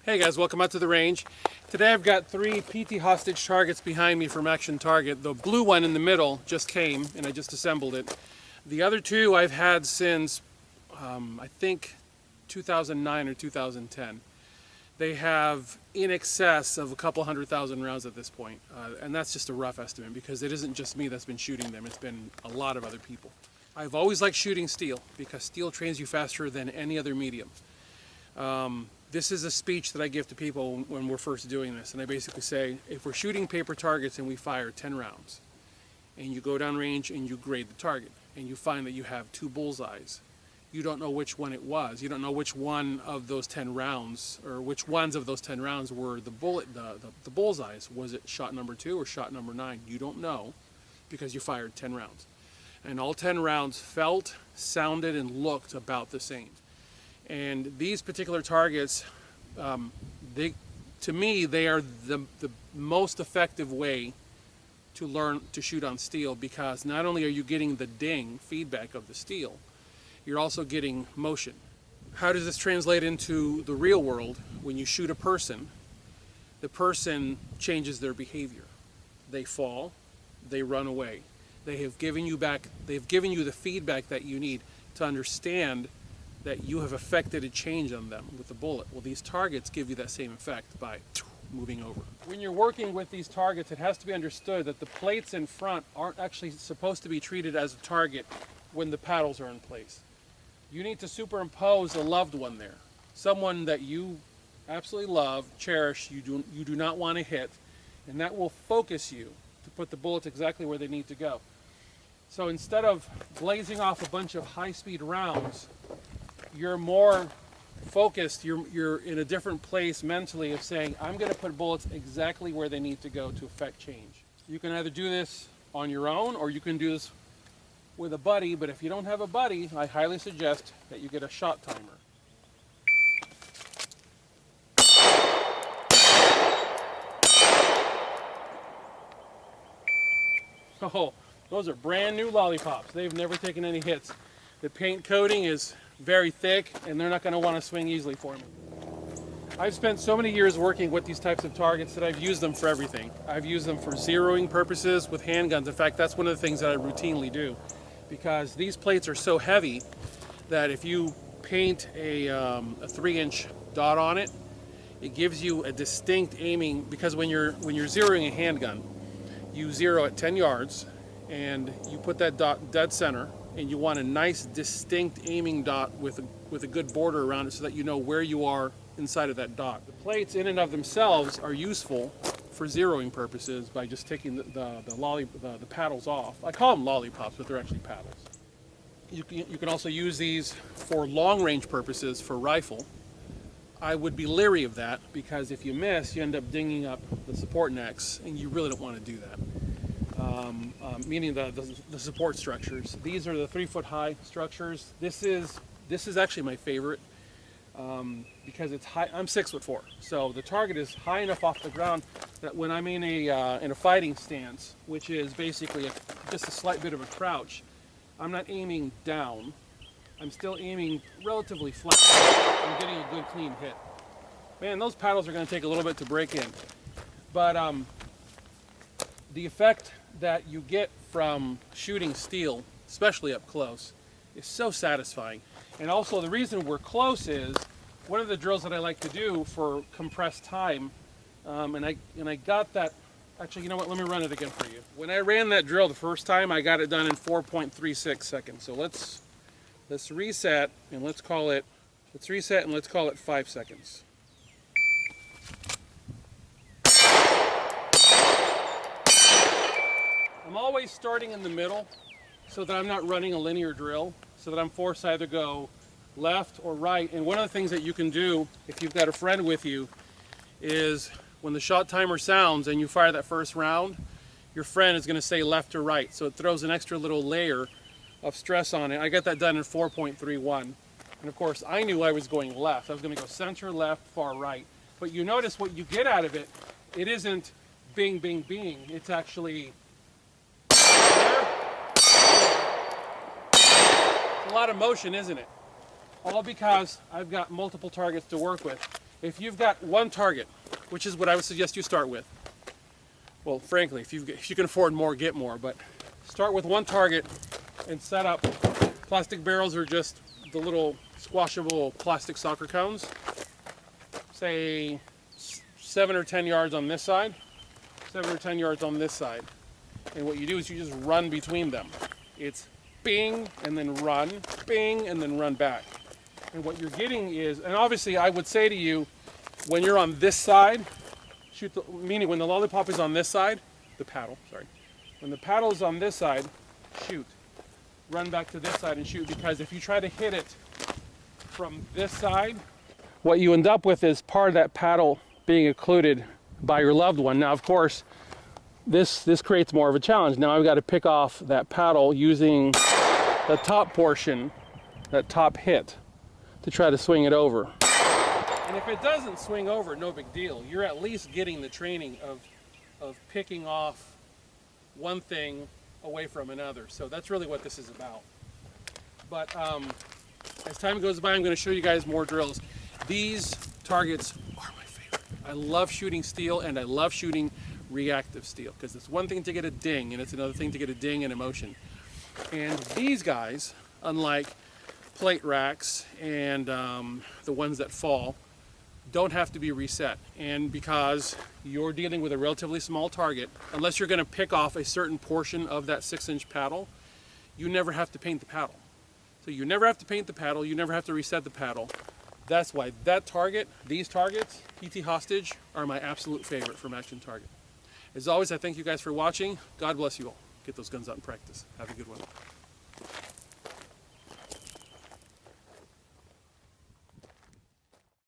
Hey guys, welcome out to the range. Today I've got 3 PT hostage targets behind me from Action Target. The blue one in the middle just came and I just assembled it. The other 2 I've had since I think 2009 or 2010. They have in excess of a couple 100,000 rounds at this point. And that's just a rough estimate because it isn't just me that's been shooting them, it's been a lot of other people. I've always liked shooting steel because steel trains you faster than any other medium. This is a speech that I give to people when we're first doing this, and I basically say, if we're shooting paper targets and we fire 10 rounds, and you go down range and you grade the target, and you find that you have 2 bullseyes, you don't know which one it was. You don't know which one of those 10 rounds, or which ones of those 10 rounds were the bullseyes. Was it shot number 2 or shot number 9? You don't know because you fired 10 rounds. And all 10 rounds felt, sounded, and looked about the same. And these particular targets, to me, they are the most effective way to learn to shoot on steel, because not only are you getting the ding feedback of the steel, you're also getting motion. How does this translate into the real world? When you shoot a person, the person changes their behavior. They fall, they run away. They have given you the feedback that you need to understand that you have affected a change on them with the bullet. Well, these targets give you that same effect by moving over. When you're working with these targets, it has to be understood that the plates in front aren't actually supposed to be treated as a target when the paddles are in place. You need to superimpose a loved one there. Someone that you absolutely love, cherish, you do not want to hit, and that will focus you to put the bullets exactly where they need to go. So instead of blazing off a bunch of high-speed rounds, you're more focused, you're in a different place mentally of saying, I'm going to put bullets exactly where they need to go to affect change. You can either do this on your own or you can do this with a buddy, but if you don't have a buddy, I highly suggest that you get a shot timer. Oh, those are brand new lollipops. They've never taken any hits. The paint coating is very thick and they're not going to want to swing easily for me. I've spent so many years working with these types of targets that I've used them for everything. I've used them for zeroing purposes with handguns. In fact, that's one of the things that I routinely do, because these plates are so heavy that if you paint a 3-inch dot on it, it gives you a distinct aiming, because when you're zeroing a handgun, you zero at 10 yards and you put that dot dead center, and you want a nice distinct aiming dot with a good border around it so that you know where you are inside of that dot. The plates in and of themselves are useful for zeroing purposes by just taking the paddles off. I call them lollipops, but they're actually paddles. You can also use these for long range purposes for rifle. I would be leery of that because if you miss, you end up dinging up the support necks, and you really don't want to do that. Meaning the support structures. These are the 3-foot high structures. This is actually my favorite because it's high. I'm 6'4", so the target is high enough off the ground that when I'm in a fighting stance, which is basically just a slight bit of a crouch, I'm not aiming down. I'm still aiming relatively flat. I'm getting a good clean hit. Man, those paddles are going to take a little bit to break in, but the effect that you get from shooting steel, especially up close, is so satisfying. And also the reason we're close is one of the drills that I like to do for compressed time, and I got that. Actually, you know what? Let me run it again for you. When I ran that drill the first time, I got it done in 4.36 seconds. So let's reset and let's call it 5 seconds. I'm always starting in the middle so that I'm not running a linear drill, so that I'm forced to either go left or right. And one of the things that you can do if you've got a friend with you is when the shot timer sounds and you fire that first round, your friend is going to say left or right. So it throws an extra little layer of stress on it. I got that done in 4.31. And of course, I knew I was going left. I was going to go center, left, far right. But you notice what you get out of it, it isn't bing, bing, bing. It's actually a lot of motion, isn't it? All because I've got multiple targets to work with. if you've got one target, which is what I would suggest you start with. Well, frankly, if you can afford more, get more, but start with one target and set up. Plastic barrels are just the little squashable plastic soccer cones. Say 7 or 10 yards on this side, 7 or 10 yards on this side. And what you do is you just run between them. It's bing and then run, bing and then run back. And what you're getting is, and obviously I would say to you, when you're on this side, shoot the, meaning when the lollipop is on this side, the paddle, sorry. When the paddle is on this side, shoot. Run back to this side and shoot, because if you try to hit it from this side, what you end up with is part of that paddle being occluded by your loved one. Now, of course, this creates more of a challenge. Now I've got to pick off that paddle using the top portion, that top hit, to try to swing it over. And if it doesn't swing over, no big deal. You're at least getting the training of picking off one thing away from another. So that's really what this is about. But as time goes by, I'm going to show you guys more drills. These targets are my favorite. I love shooting steel, and I love shooting reactive steel, because it's one thing to get a ding and it's another thing to get a ding and a motion. And these guys, unlike plate racks and the ones that fall, don't have to be reset. And because you're dealing with a relatively small target, unless you're going to pick off a certain portion of that 6-inch paddle, you never have to paint the paddle. So you never have to paint the paddle, you never have to reset the paddle. That's why that target, these targets, PT Hostage, are my absolute favorite from Action Target. As always, I thank you guys for watching. God bless you all. Get those guns out in practice. Have a good one.